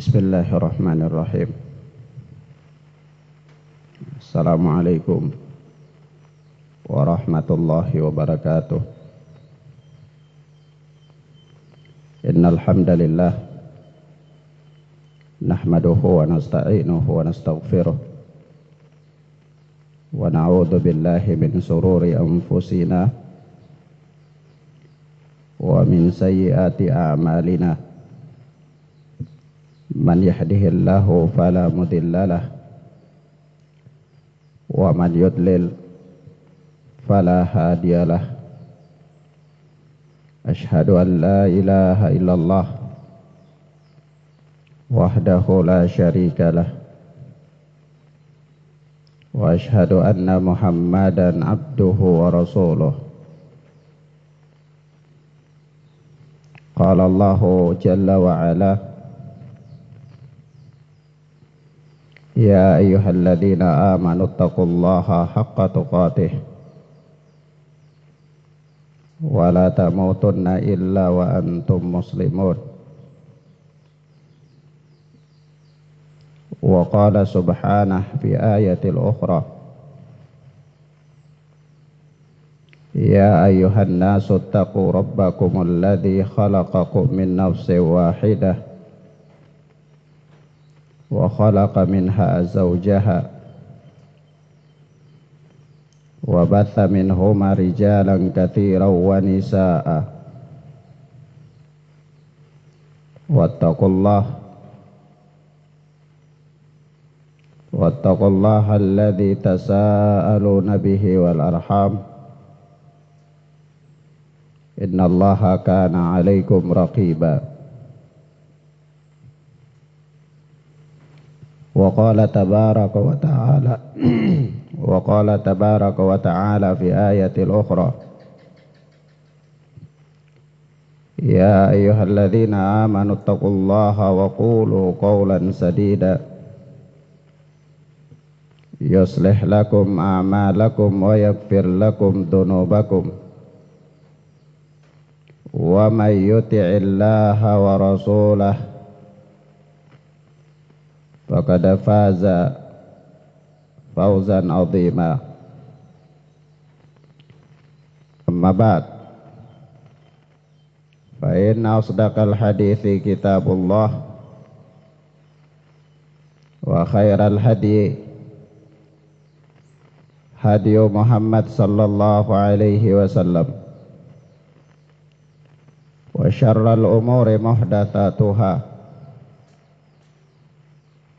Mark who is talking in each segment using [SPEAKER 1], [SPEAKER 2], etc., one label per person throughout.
[SPEAKER 1] Bismillahirrahmanirrahim. Assalamualaikum warahmatullahi wabarakatuh. Innal hamdalillah nahmaduhu wa nasta'inuhu wa nastaghfiruh wa na'udzu billahi min shururi anfusina wa min sayyiati a'malina. Man yahdihillahu fala mudhillalah wa man yudlil fala hadiyalah. Ashhadu an la ilaha illallah wahdahu la syarikalah wa ashhadu anna Muhammadan abduhu wa rasuluh. Qala Allahu jalla wa ala, ya ayyuhalladzina amanu taqullaha haqqa tuqatih wa la tamutunna illa wa antum muslimun. Wa qala subhanahu fi ayatil ukhra, ya ayyuhan nasu taqu rabbakumul ladzi khalaqakum min nafsin wahidah wa khalaqa minha zawjaha wa batha minhuma rijalan katsiran wa nisaa'a wattaqullaha alladzi tasaaluna bihi wal arham innallaha kana 'alaikum raqiba. Wa qala tabaraka wa ta'ala fi ayatil ukhra, ya ayyuhalladzina amanu taqullaha wa qulu qawlan sadida yuslih lakum a'malakum wa yaghfir lakum dhunubakum wa may yuti'illaha wa rasulahu faqad faza fawzan 'azima. Amma ba'd, fa inna asdaqal hadithi kitabullah wa khairal hadi hadiyu Muhammad sallallahu alaihi wasallam wa syarral umuri muhdatsatuha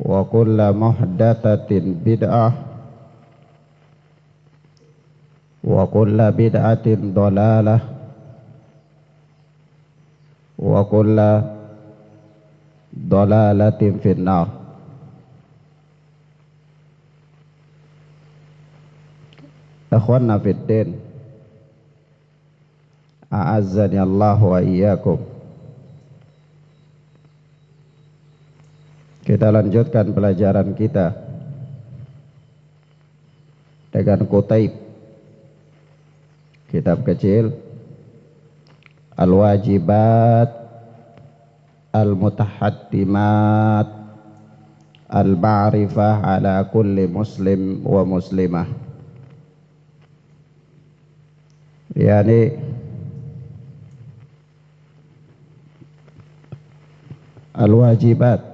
[SPEAKER 1] wa kullu muhdatsatin bid'ah wa kullu bid'atin dhalalah wa kullu dhalalatin finnar. Akhwana fid din, a'azzani Allah wa iyyakum. Kita lanjutkan pelajaran kita dengan Kutaib, kitab kecil Al-Wajibat Al-Mutahaddimat Al-Ma'rifah ala kulli muslim wa muslimah, yakni Al-Wajibat,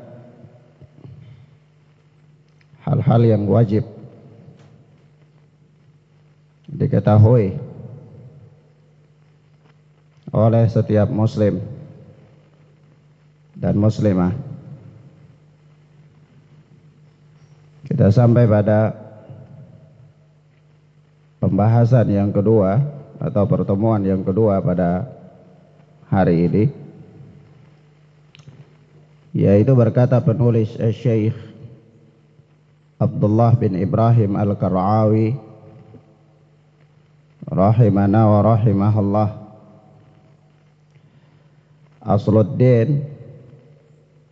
[SPEAKER 1] hal-hal yang wajib diketahui oleh setiap muslim dan muslimah. Kita sampai pada pembahasan yang kedua atau pertemuan yang kedua pada hari ini, yaitu berkata penulis Syekh Abdullah bin Ibrahim Al-Qara'awi rahimana wa rahimahullah, asluddin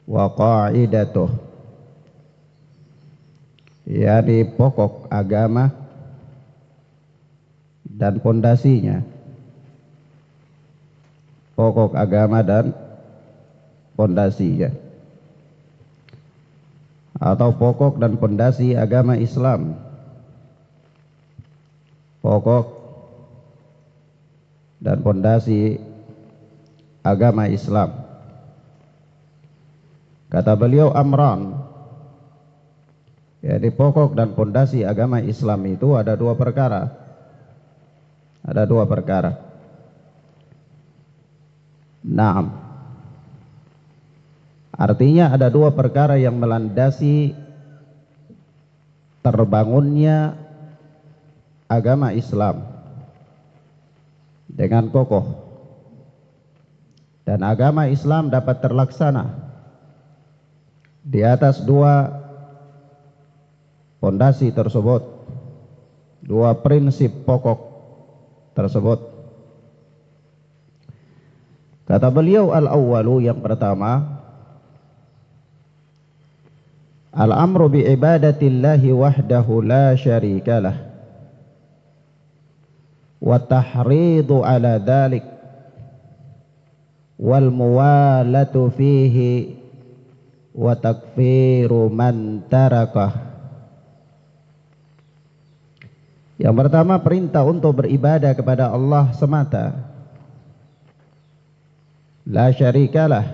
[SPEAKER 1] wa qa'idatuh, yakni pokok agama dan pondasinya. Pokok agama dan pondasinya. atau pokok dan pondasi agama Islam. Pokok dan pondasi agama Islam. Kata beliau amran, jadi pokok dan pondasi agama Islam itu ada dua perkara. Ada dua perkara. Naam. Artinya ada dua perkara yang melandasi terbangunnya agama Islam dengan kokoh, dan agama Islam dapat terlaksana di atas dua pondasi tersebut, dua prinsip pokok tersebut. Kata beliau al-awwalu, yang pertama, al-amru bi ibadatillahi wahdahu la syarikalah wa tahridu ala dhalik wal muwalatu fihi wa takfiru man tarakah. Yang pertama, perintah untuk beribadah kepada Allah semata, la syarikalah,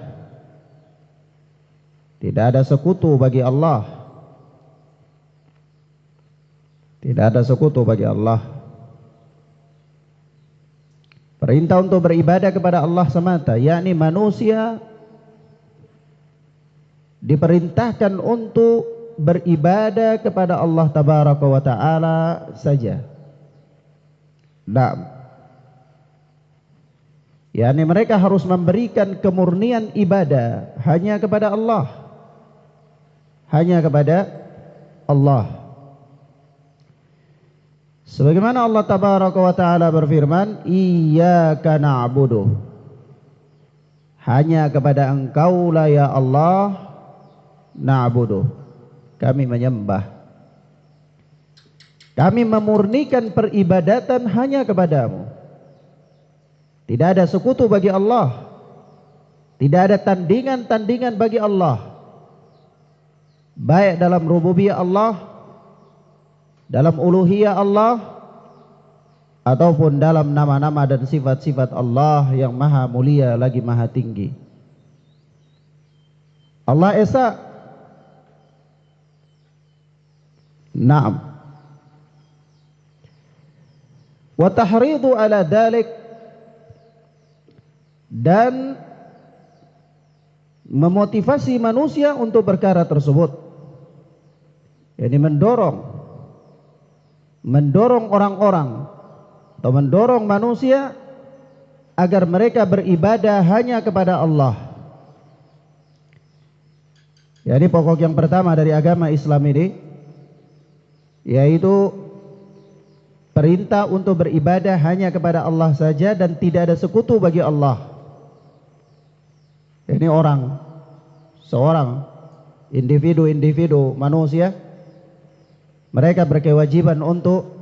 [SPEAKER 1] tidak ada sekutu bagi Allah, tidak ada sekutu bagi Allah. Perintah untuk beribadah kepada Allah semata, yakni manusia diperintahkan untuk beribadah kepada Allah tabaraka wa ta'ala saja. Naam. yakni mereka harus memberikan kemurnian ibadah hanya kepada Allah, hanya kepada Allah. Sebagaimana Allah tabaraka wa ta'ala berfirman, iyyaka na'budu, hanya kepada Engkau lah ya Allah na'budu, kami menyembah, kami memurnikan peribadatan hanya kepadamu. Tidak ada sekutu bagi Allah, tidak ada tandingan-tandingan bagi Allah, baik dalam rububiyah Allah, dalam uluhiyah Allah, ataupun dalam nama-nama dan sifat-sifat Allah yang maha mulia lagi maha tinggi. Allah Esa. Naam. Wa tahridu ala dhalik, dan memotivasi manusia untuk perkara tersebut, yakni mendorong orang-orang atau mendorong manusia agar mereka beribadah hanya kepada Allah. Jadi pokok yang pertama dari agama Islam ini yaitu perintah untuk beribadah hanya kepada Allah saja dan tidak ada sekutu bagi Allah. Ini seorang individu manusia, mereka berkewajiban untuk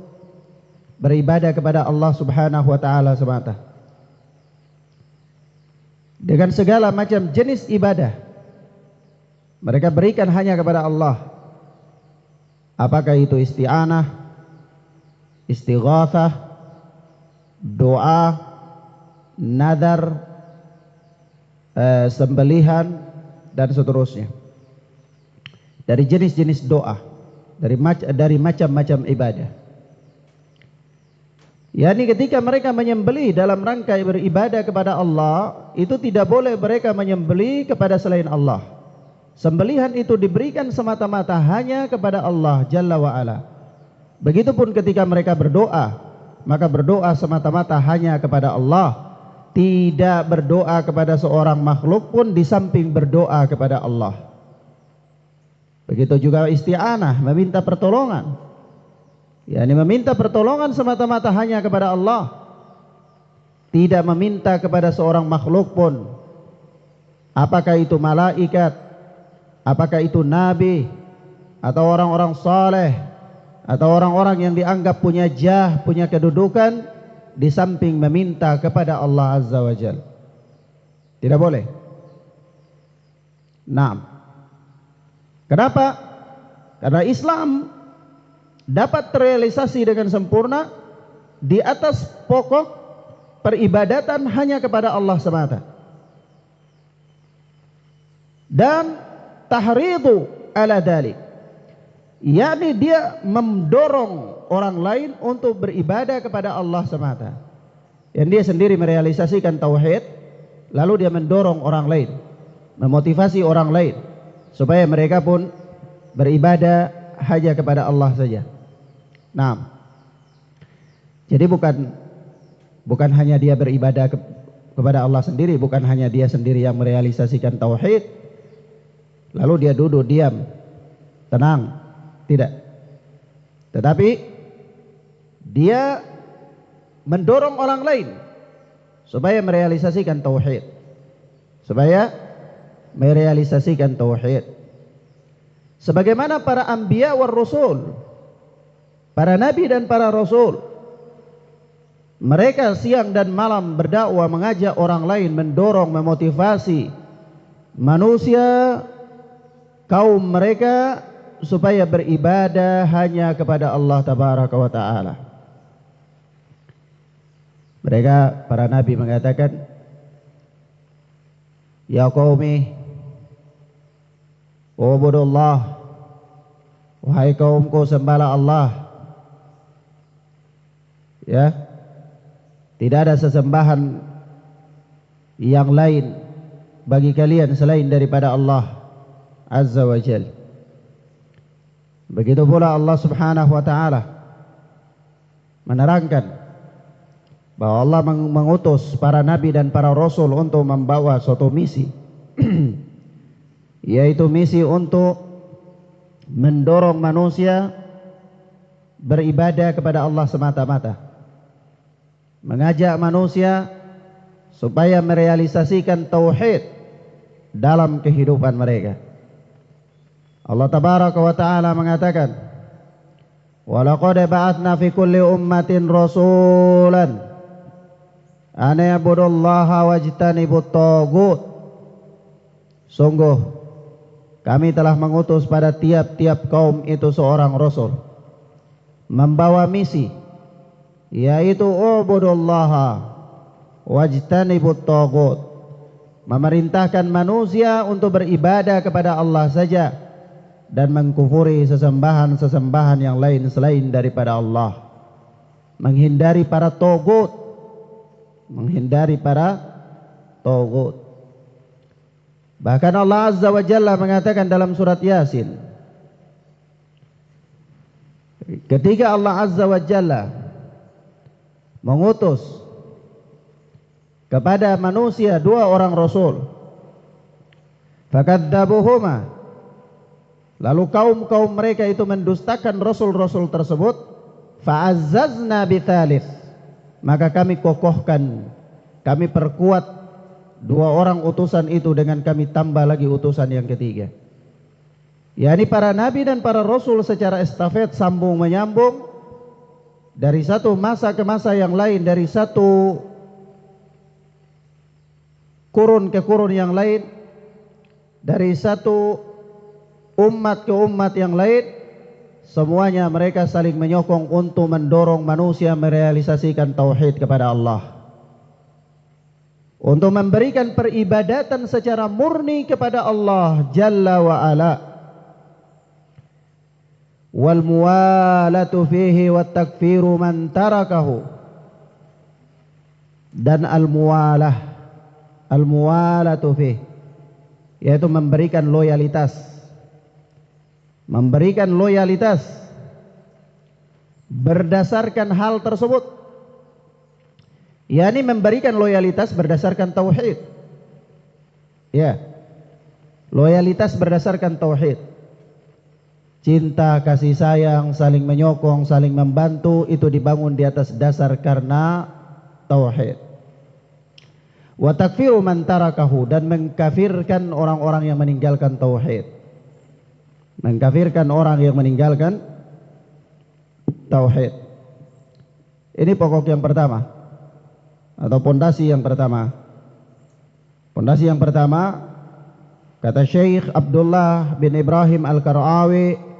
[SPEAKER 1] beribadah kepada Allah subhanahu wa ta'ala semata, dengan segala macam jenis ibadah mereka berikan hanya kepada Allah. Apakah itu isti'anah, istighatsah, doa, nadar, sembelihan, dan seterusnya. Dari jenis-jenis doa, dari macam-macam ibadah. Yani ketika mereka menyembelih dalam rangka beribadah kepada Allah, itu tidak boleh mereka menyembelih kepada selain Allah. Sembelihan itu diberikan semata-mata hanya kepada Allah Jalla wa'ala. Begitupun ketika mereka berdoa, maka berdoa semata-mata hanya kepada Allah, tidak berdoa kepada seorang makhluk pun di samping berdoa kepada Allah. Begitu juga isti'anah, meminta pertolongan, yakni meminta pertolongan semata-mata hanya kepada Allah, tidak meminta kepada seorang makhluk pun, apakah itu malaikat, apakah itu nabi, atau orang-orang saleh, atau orang-orang yang dianggap punya jah, punya kedudukan, di samping meminta kepada Allah Azza wa Jalla. Tidak boleh. Naam. Kenapa? Karena Islam dapat terrealisasi dengan sempurna di atas pokok peribadatan hanya kepada Allah semata. Dan tahridu ala dalik, yakni dia mendorong orang lain untuk beribadah kepada Allah semata. Yang dia sendiri merealisasikan tauhid, lalu dia mendorong orang lain, memotivasi orang lain supaya mereka pun beribadah hanya kepada Allah saja. Nah, jadi bukan hanya dia beribadah kepada Allah sendiri, bukan hanya dia sendiri yang merealisasikan tauhid, lalu dia duduk diam, tenang, tidak. Tetapi dia mendorong orang lain supaya merealisasikan tauhid, supaya merealisasikan tauhid. Sebagaimana para anbiya war rasul, para nabi dan para rasul, mereka siang dan malam berdakwah, mengajak orang lain, mendorong, memotivasi manusia, kaum mereka supaya beribadah hanya kepada Allah tabaraka wa taala. Mereka para nabi mengatakan, ya qaumi ubudullah, wahai kaumku sembahlah Allah. Ya, tidak ada sesembahan yang lain bagi kalian selain daripada Allah Azza wa Jal. Begitu pula Allah Subhanahu wa taala menerangkan bahwa Allah mengutus para nabi dan para rasul untuk membawa suatu misi yaitu misi untuk mendorong manusia beribadah kepada Allah semata-mata, mengajak manusia supaya merealisasikan tauhid dalam kehidupan mereka. Allah tabaraka wa taala mengatakan, wa laqad ba'atsna fi kulli ummatin rasulan an ya'budullaha wajtanibut taghut. Sungguh kami telah mengutus pada tiap-tiap kaum itu seorang rasul membawa misi, yaitu ubudullaha wajtanibut taghut, memerintahkan manusia untuk beribadah kepada Allah saja dan mengkufuri sesembahan-sesembahan yang lain selain daripada Allah, menghindari para taghut, menghindari para taghut. Bahkan Allah Azza wa Jalla mengatakan dalam surat Yasin, ketika Allah Azza wa Jalla mengutus kepada manusia dua orang rasul, fakadzabuhuma, lalu kaum-kaum mereka itu mendustakan rasul-rasul tersebut, fa'azzazna bitsalits, maka kami kokohkan, kami perkuat dua orang utusan itu dengan kami tambah lagi utusan yang ketiga. yakni para nabi dan para rasul secara estafet, sambung menyambung dari satu masa ke masa yang lain, dari satu kurun ke kurun yang lain, dari satu umat ke umat yang lain. Semuanya mereka saling menyokong untuk mendorong manusia merealisasikan tauhid kepada Allah, untuk memberikan peribadatan secara murni kepada Allah Jalla wa Ala. Wal muwalatu fihi wat takfiru man tarakahu, dan al-muwalatu fihi, yaitu memberikan loyalitas, berdasarkan hal tersebut, yakni memberikan loyalitas berdasarkan tauhid. Ya, loyalitas berdasarkan tauhid. Cinta, kasih sayang, saling menyokong, saling membantu, itu dibangun di atas dasar karena tauhid. Wa takfiru man tarakahu, dan mengkafirkan orang-orang yang meninggalkan tauhid. Mengkafirkan orang yang meninggalkan tauhid. Ini pokok yang pertama, atau pondasi yang pertama. Pondasi yang pertama, kata Syekh Abdullah bin Ibrahim Al-Qara'awi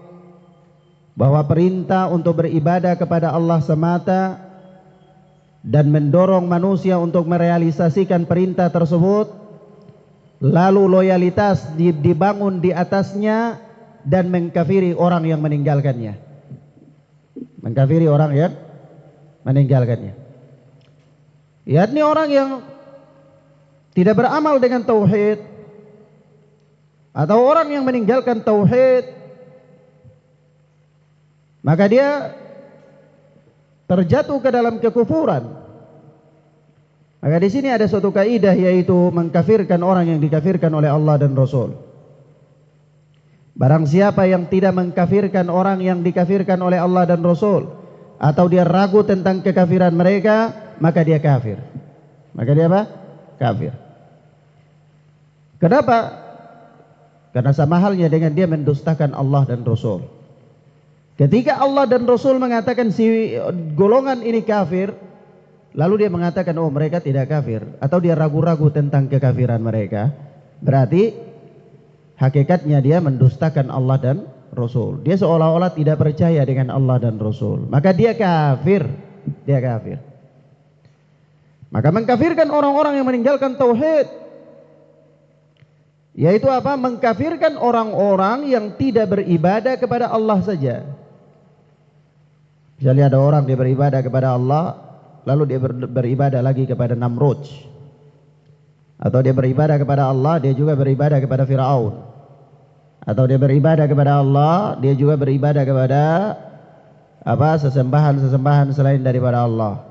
[SPEAKER 1] bahwa perintah untuk beribadah kepada Allah semata dan mendorong manusia untuk merealisasikan perintah tersebut, lalu loyalitas dibangun di atasnya dan mengkafiri orang yang meninggalkannya. Mengkafiri orang yang meninggalkannya. Yakni orang yang tidak beramal dengan tauhid atau orang yang meninggalkan tauhid, maka dia terjatuh ke dalam kekufuran. Maka di sini ada suatu kaidah, yaitu mengkafirkan orang yang dikafirkan oleh Allah dan Rasul. Barang siapa yang tidak mengkafirkan orang yang dikafirkan oleh Allah dan Rasul, atau dia ragu tentang kekafiran mereka, maka dia kafir. Maka dia apa? Kafir. Kenapa? Karena sama halnya dengan dia mendustakan Allah dan Rasul. Ketika Allah dan Rasul mengatakan si golongan ini kafir, lalu dia mengatakan oh mereka tidak kafir, atau dia ragu-ragu tentang kekafiran mereka, berarti hakikatnya dia mendustakan Allah dan Rasul. Dia seolah-olah tidak percaya dengan Allah dan Rasul, maka dia kafir. Dia kafir. Maka mengkafirkan orang-orang yang meninggalkan tauhid, yaitu apa? Mengkafirkan orang-orang yang tidak beribadah kepada Allah saja. Misalnya ada orang dia beribadah kepada Allah, lalu dia beribadah lagi kepada Namrud, atau dia beribadah kepada Allah, dia juga beribadah kepada Firaun, atau dia beribadah kepada Allah, dia juga beribadah kepada sesembahan-sesembahan selain daripada Allah.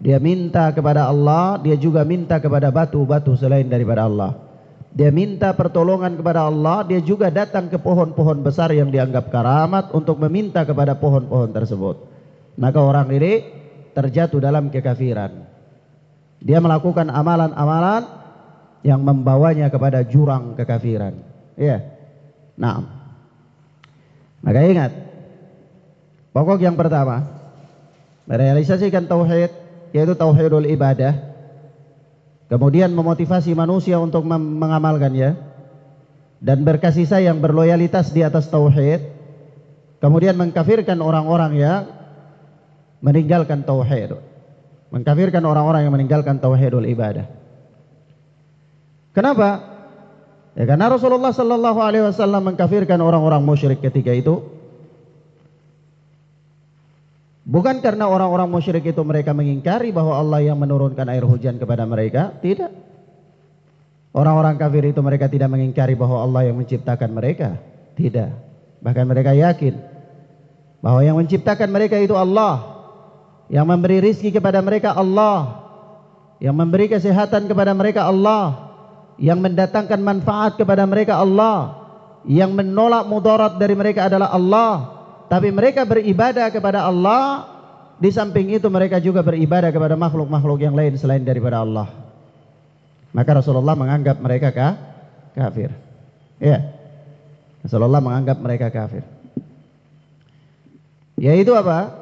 [SPEAKER 1] Dia minta kepada Allah, dia juga minta kepada batu-batu selain daripada Allah. Dia minta pertolongan kepada Allah, dia juga datang ke pohon-pohon besar yang dianggap karamat untuk meminta kepada pohon-pohon tersebut. Maka orang ini terjatuh dalam kekafiran. Dia melakukan amalan-amalan yang membawanya kepada jurang kekafiran. Iya. Nah, maka ingat, pokok yang pertama merealisasikan tauhid, yaitu tauhidul ibadah, kemudian memotivasi manusia untuk mengamalkannya dan berkasih sayang, berloyalitas di atas tauhid, kemudian mengkafirkan orang-orang yang meninggalkan tauhid, mengkafirkan orang-orang yang meninggalkan tauhidul ibadah. Kenapa? Ya karena Rasulullah sallallahu alaihi wasallam mengkafirkan orang-orang musyrik ketika itu bukan karena orang-orang musyrik itu mereka mengingkari bahwa Allah yang menurunkan air hujan kepada mereka, tidak. Orang-orang kafir itu mereka tidak mengingkari bahwa Allah yang menciptakan mereka, tidak. Bahkan mereka yakin bahwa yang menciptakan mereka itu Allah, yang memberi rizki kepada mereka Allah, yang memberi kesehatan kepada mereka Allah, yang mendatangkan manfaat kepada mereka Allah, yang menolak mudarat dari mereka adalah Allah. Tapi mereka beribadah kepada Allah, di samping itu mereka juga beribadah kepada makhluk-makhluk yang lain selain daripada Allah. Maka Rasulullah menganggap mereka kafir. Ya, Rasulullah menganggap mereka kafir. Yaitu apa?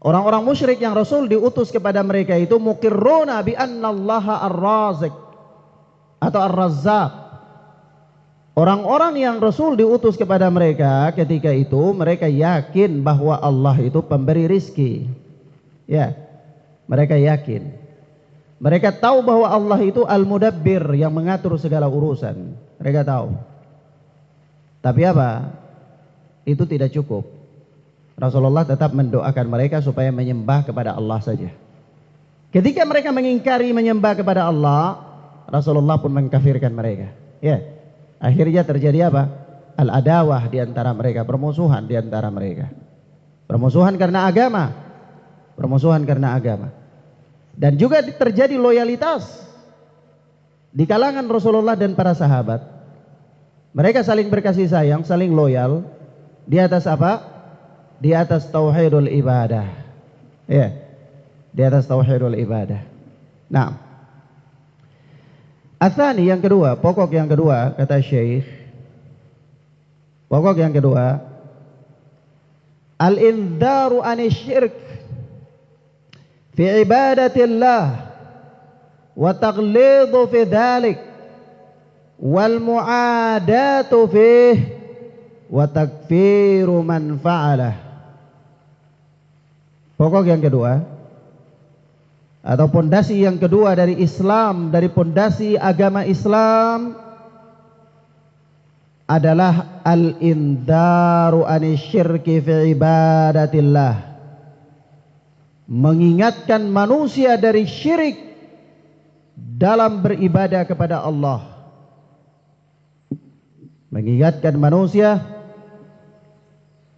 [SPEAKER 1] Orang-orang musyrik yang Rasul diutus kepada mereka itu muqirruna bi annallaha ar-razik atau ar-razzaq. Orang-orang yang Rasul diutus kepada mereka ketika itu, mereka yakin bahwa Allah itu pemberi rizki. Ya, mereka yakin. Mereka tahu bahwa Allah itu al-mudabbir, yang mengatur segala urusan. Mereka tahu. Tapi apa? Itu tidak cukup. Rasulullah tetap mendoakan mereka supaya menyembah kepada Allah saja. Ketika mereka mengingkari menyembah kepada Allah, Rasulullah pun mengkafirkan mereka. Ya. Akhirnya terjadi apa? Al-adawah di antara mereka, permusuhan di antara mereka. Permusuhan karena agama. Permusuhan karena agama. Dan juga terjadi loyalitas di kalangan Rasulullah dan para sahabat. Mereka saling berkasih sayang, saling loyal di atas apa? Di atas tauhidul ibadah. Ya. Di atas tauhidul ibadah. Nah, atsani yang kedua, pokok yang kedua kata Syekh. Pokok yang kedua, al-indharu anisyirk fi ibadatillah wa taghlidhu fi dhalik wal mu'adatu fihi wa takfiru man fa'alah. Pokok yang kedua atau pondasi yang kedua dari Islam, dari pondasi agama Islam adalah al-indharu anisyirki fi ibadatillah, mengingatkan manusia dari syirik dalam beribadah kepada Allah. Mengingatkan manusia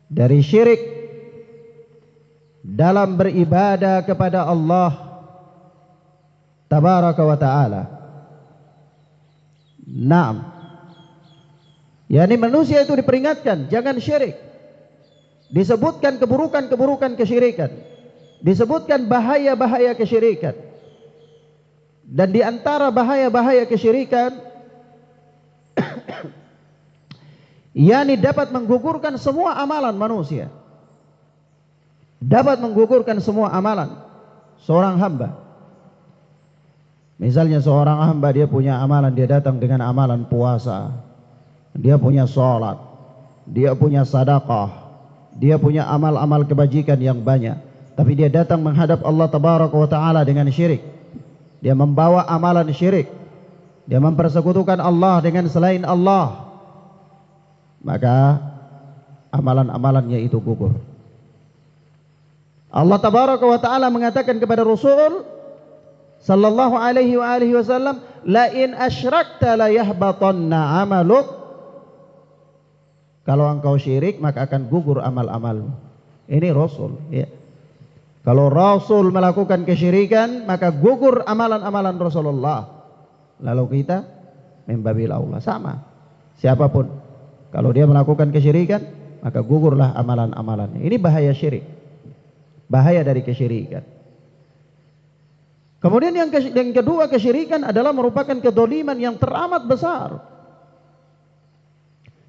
[SPEAKER 1] dari syirik dalam beribadah kepada Allah tabaraka wa ta'ala. Naam, yakni manusia itu diperingatkan jangan syirik. Disebutkan keburukan-keburukan kesyirikan, disebutkan bahaya-bahaya kesyirikan. Dan di antara bahaya-bahaya kesyirikan yakni dapat menggugurkan semua amalan manusia, dapat menggugurkan semua amalan seorang hamba. Misalnya seorang hamba, dia punya amalan, dia datang dengan amalan puasa, dia punya sholat, dia punya sedekah, dia punya amal-amal kebajikan yang banyak, tapi dia datang menghadap Allah tabaraka wa ta'ala dengan syirik. Dia membawa amalan syirik, dia mempersekutukan Allah dengan selain Allah, maka amalan-amalannya itu gugur. Allah tabaraka wa ta'ala mengatakan kepada Rasul sallallahu alaihi wa alihi wasallam, la in asyrakta la yahbatanna amaluk. Kalau engkau syirik maka akan gugur amal-amalmu. Ini Rasul, ya. Kalau Rasul melakukan kesyirikan maka gugur amalan-amalan Rasulullah. Lalu kita membabil aula, sama siapapun, kalau dia melakukan kesyirikan maka gugurlah amalan-amalannya. Ini bahaya syirik, bahaya dari kesyirikan. Kemudian yang kedua, kesyirikan adalah merupakan kedoliman yang teramat besar.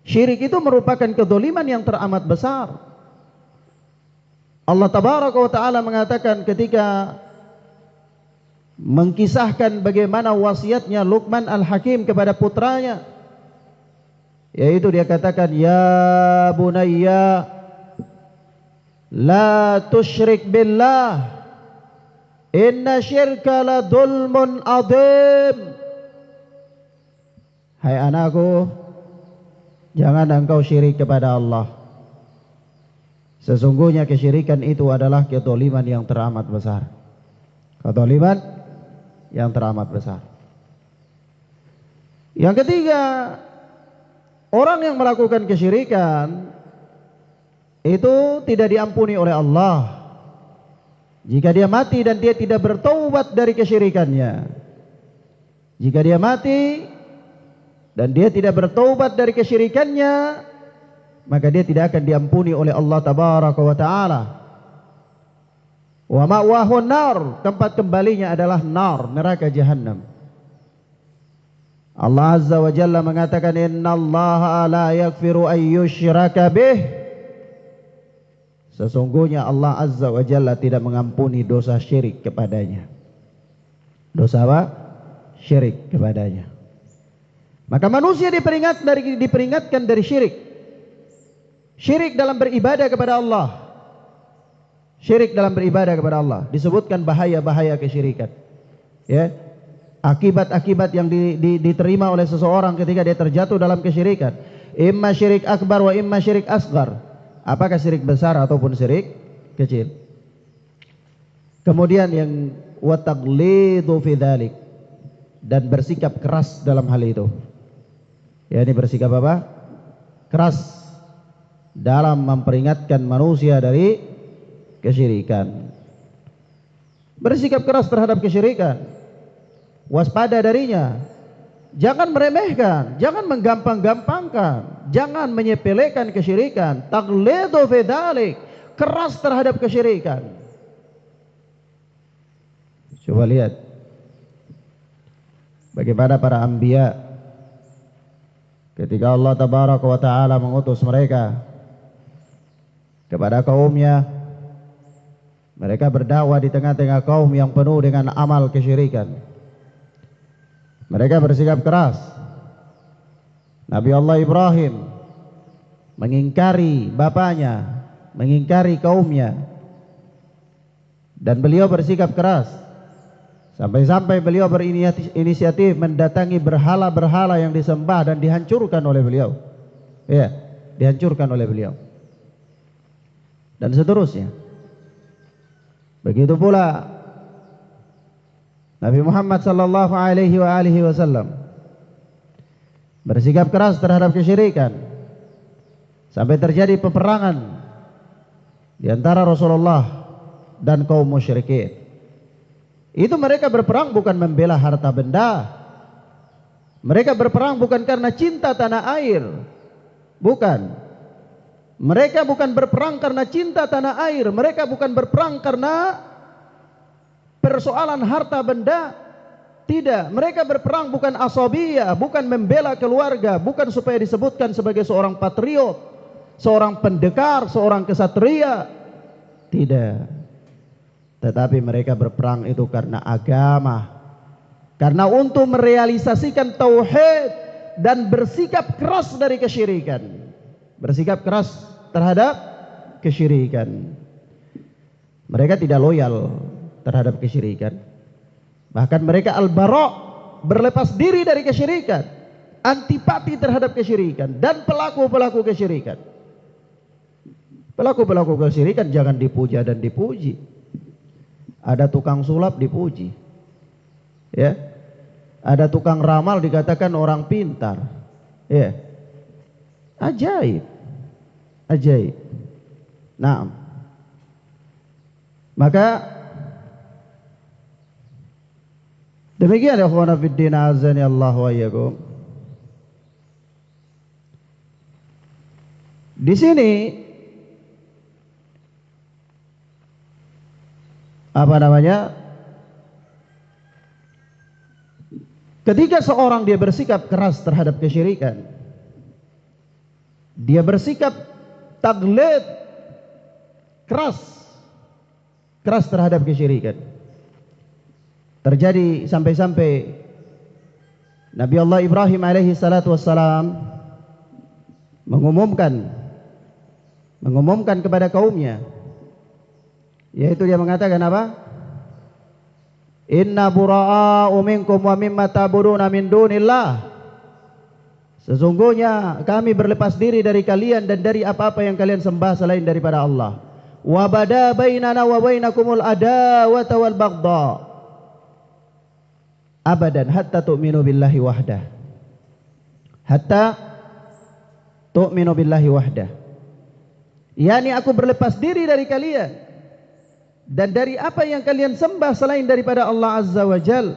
[SPEAKER 1] Syirik itu merupakan kedoliman yang teramat besar. Allah tabaraka wa ta'ala mengatakan ketika mengkisahkan bagaimana wasiatnya Luqman al-Hakim kepada putranya, yaitu dia katakan, ya bunayya la tusyrik billah inna syirka la dhulmun adhim. Hai anakku, jangan engkau syirik kepada Allah. Sesungguhnya kesyirikan itu adalah kedzaliman yang teramat besar. Kedzaliman yang teramat besar. Yang ketiga, orang yang melakukan kesyirikan itu tidak diampuni oleh Allah jika dia mati dan dia tidak bertaubat dari kesyirikannya. Jika dia mati dan dia tidak bertaubat dari kesyirikannya, maka dia tidak akan diampuni oleh Allah tabaraka wa ta'ala. Wa ma'wahun nar, tempat kembalinya adalah nar, neraka jahanam. Allah azza wa jalla mengatakan, innallaha la yaghfiru an yushraka bih. Sesungguhnya Allah azza wa jalla tidak mengampuni dosa syirik kepadanya. Dosa apa? Syirik kepadanya. Maka manusia diperingatkan dari syirik. Syirik dalam beribadah kepada Allah. Syirik dalam beribadah kepada Allah. Disebutkan bahaya-bahaya kesyirikan, ya. Akibat-akibat yang diterima oleh seseorang ketika dia terjatuh dalam kesyirikan. Imma syirik akbar wa imma syirik asghar. Apakah syirik besar ataupun syirik kecil. Kemudian yang wa taghlidu fi dzalik, dan bersikap keras dalam hal itu. Ya, ini bersikap apa? Keras dalam memperingatkan manusia dari kesyirikan. Bersikap keras terhadap kesyirikan. Waspada darinya. Jangan meremehkan, jangan menggampang-gampangkan, jangan menyepelekan kesyirikan. Taghlidu fi dzalik, keras terhadap kesyirikan. Coba lihat bagaimana para anbiya ketika Allah tabaraka wa ta'ala mengutus mereka kepada kaumnya, mereka berdakwah di tengah-tengah kaum yang penuh dengan amal kesyirikan. Mereka bersikap keras. Nabi Allah Ibrahim mengingkari bapaknya, mengingkari kaumnya, dan beliau bersikap keras sampai-sampai beliau berinisiatif mendatangi berhala-berhala yang disembah dan dihancurkan oleh beliau. Ya, dihancurkan oleh beliau. Dan seterusnya. Begitu pula Nabi Muhammad sallallahu alaihi wasallam bersikap keras terhadap kesyirikan sampai terjadi peperangan di antara Rasulullah dan kaum musyrikin. Itu mereka berperang bukan membela harta benda. Mereka berperang bukan karena cinta tanah air. Bukan. Mereka bukan berperang karena cinta tanah air. Mereka bukan berperang karena persoalan harta benda. Tidak. Mereka berperang bukan asabiyah, bukan membela keluarga, bukan supaya disebutkan sebagai seorang patriot, seorang pendekar, seorang kesatria. Tidak. Tetapi mereka berperang itu karena agama, karena untuk merealisasikan tauhid dan bersikap keras dari kesyirikan. Bersikap keras terhadap kesyirikan. Mereka tidak loyal terhadap kesyirikan. Bahkan mereka al-bara', berlepas diri dari kesyirikan, antipati terhadap kesyirikan dan pelaku-pelaku kesyirikan. Pelaku-pelaku kesyirikan jangan dipuja dan dipuji. Ada tukang sulap dipuji, ya. Ada tukang ramal dikatakan orang pintar, ya. Ajaib, ajaib. Nah, maka demikian ya ikhwana fiddin, azani Allah wa iyyakum. Di sini apa namanya? Ketika seorang dia bersikap keras terhadap kesyirikan, dia bersikap taglid, keras terhadap kesyirikan. Terjadi sampai-sampai Nabi Allah Ibrahim alaihi salatu wassalam mengumumkan kepada kaumnya, yaitu dia mengatakan apa? Inna bura'a'u minkum wa mimma ta'buduna min dunillah. Sesungguhnya kami berlepas diri dari kalian dan dari apa-apa yang kalian sembah selain daripada Allah. Wa bada bainana wa bainakumul adawata wal baghdha abadan hatta tu'minu billahi wahdah. Hatta tu'minu billahi wahdah. Yani aku berlepas diri dari kalian dan dari apa yang kalian sembah selain daripada Allah Azza wa Jal.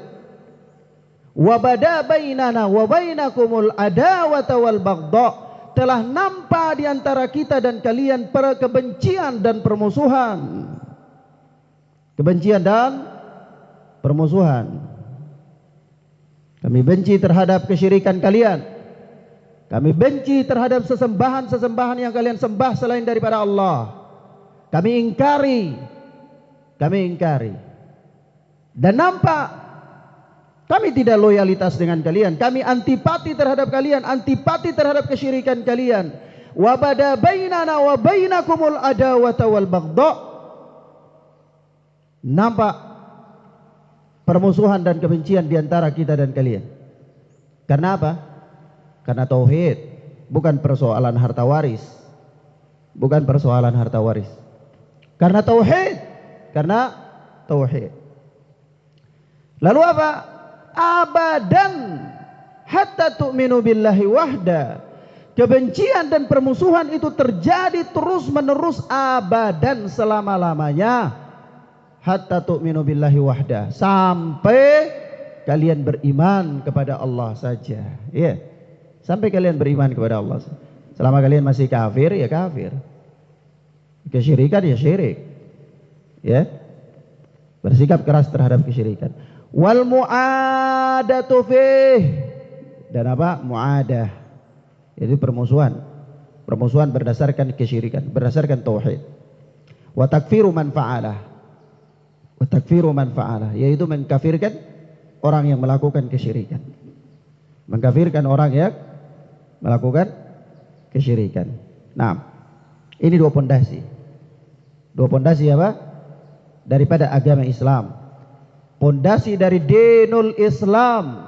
[SPEAKER 1] Wa bada bainana wa bainakumul adawata wal baghdha. Telah nampak di antara kita dan kalian kebencian dan permusuhan. Kebencian dan permusuhan. Kami benci terhadap kesyirikan kalian. Kami benci terhadap sesembahan-sesembahan yang kalian sembah selain daripada Allah. Kami ingkari. Dan nampak kami tidak loyalitas dengan kalian. Kami antipati terhadap kalian, antipati terhadap kesyirikan kalian. Wa bada bainana wa bainakumul adawata wal baghdha. Nampak permusuhan dan kebencian di antara kita dan kalian. Karena apa? Karena tauhid, bukan persoalan harta waris. Bukan persoalan harta waris. Karena tauhid. Lalu apa? Abadan hatta tu'minu billahi wahda. Kebencian dan permusuhan itu terjadi terus menerus abadan, selama-lamanya. Hatta tu'minu billahi wahda, sampai kalian beriman kepada Allah saja. Ya. Sampai kalian beriman kepada Allah. Selama kalian masih kafir, ya kafir. Kesyirikan, ya syirik. Ya, bersikap keras terhadap kesyirikan. Wal mu'adatu fih, dan apa? Mu'adah, yaitu permusuhan berdasarkan kesyirikan, berdasarkan tauhid. Wa takfiru man fa'alah, yaitu mengkafirkan orang yang melakukan kesyirikan. Mengkafirkan orang yang melakukan kesyirikan. Nah, ini dua pondasi. Dua pondasi apa? Daripada agama Islam. Pondasi dari dinul Islam.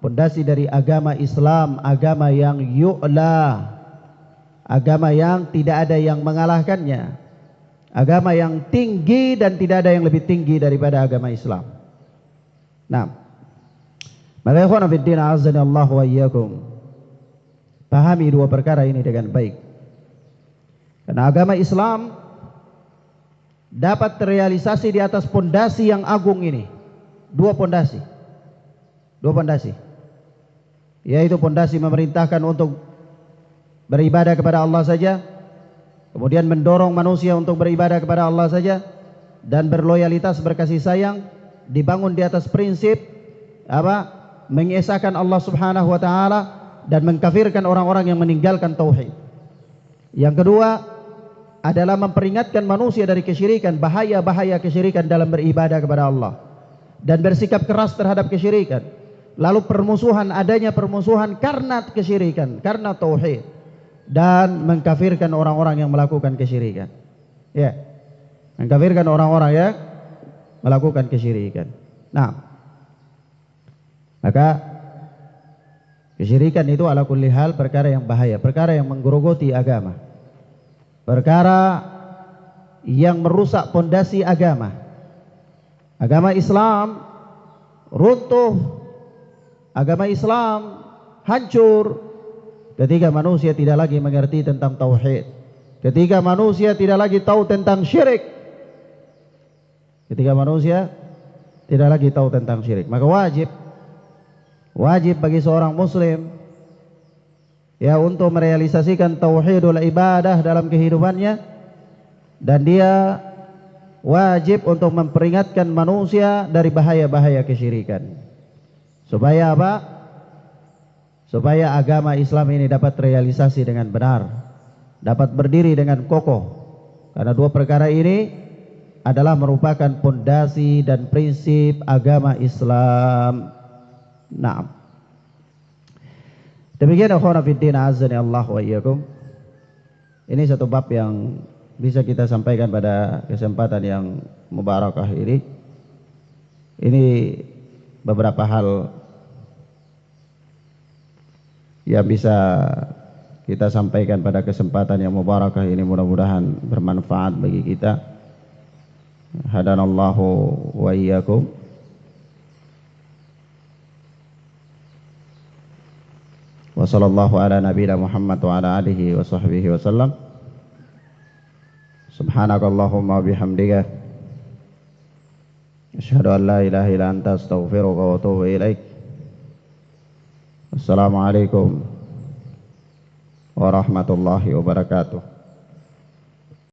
[SPEAKER 1] Pondasi dari agama Islam, agama yang yu'la. Agama yang tidak ada yang mengalahkannya. Agama yang tinggi dan tidak ada yang lebih tinggi daripada agama Islam. Nah, maka ikhwan fillah azza Allah wa iyyakum, pahami dua perkara ini dengan baik. Karena agama Islam dapat terrealisasi di atas pondasi yang agung ini. Dua pondasi. Dua pondasi. Yaitu pondasi memerintahkan untuk beribadah kepada Allah saja, kemudian mendorong manusia untuk beribadah kepada Allah saja, dan berloyalitas, berkasih sayang, dibangun di atas prinsip apa? Mengesahkan Allah Subhanahu wa taala dan mengkafirkan orang-orang yang meninggalkan tauhid. Yang kedua adalah memperingatkan manusia dari kesyirikan, bahaya-bahaya kesyirikan dalam beribadah kepada Allah, dan bersikap keras terhadap kesyirikan. Lalu permusuhan, adanya permusuhan karena kesyirikan, karena tauhid, dan mengkafirkan orang-orang yang melakukan kesyirikan. Ya, mengkafirkan orang-orang yang melakukan kesyirikan. Nah, maka kesyirikan itu ala kulli hal perkara yang bahaya, perkara yang menggerogoti agama, perkara yang merusak pondasi agama. Agama Islam runtuh, agama Islam hancur ketika manusia tidak lagi mengerti tentang tauhid, ketika manusia tidak lagi tahu tentang syirik, ketika manusia tidak lagi tahu tentang syirik. Maka wajib bagi seorang muslim ya untuk merealisasikan tauhidul ibadah dalam kehidupannya, dan dia wajib untuk memperingatkan manusia dari bahaya-bahaya kesyirikan. Supaya apa? Supaya agama Islam ini dapat realisasi dengan benar, dapat berdiri dengan kokoh. Karena dua perkara ini adalah merupakan pondasi dan prinsip agama Islam. Nah, demikian akhwana fiddin azani Allah wa iyyakum. Ini satu bab yang bisa kita sampaikan pada kesempatan yang mubarakah ini. Ini beberapa hal yang bisa kita sampaikan pada kesempatan yang mubarakah ini, mudah-mudahan bermanfaat bagi kita. Hadanallahu wa iyyakum. Wa sallallahu ala nabiyina Muhammad wa ala alihi wa sahbihi wa sallam. Subhanakallahumma bihamdika asyhadu an la ilaha illa anta astaghfiruka wa atubu ilaik. Assalamualaikum warahmatullahi wabarakatuh.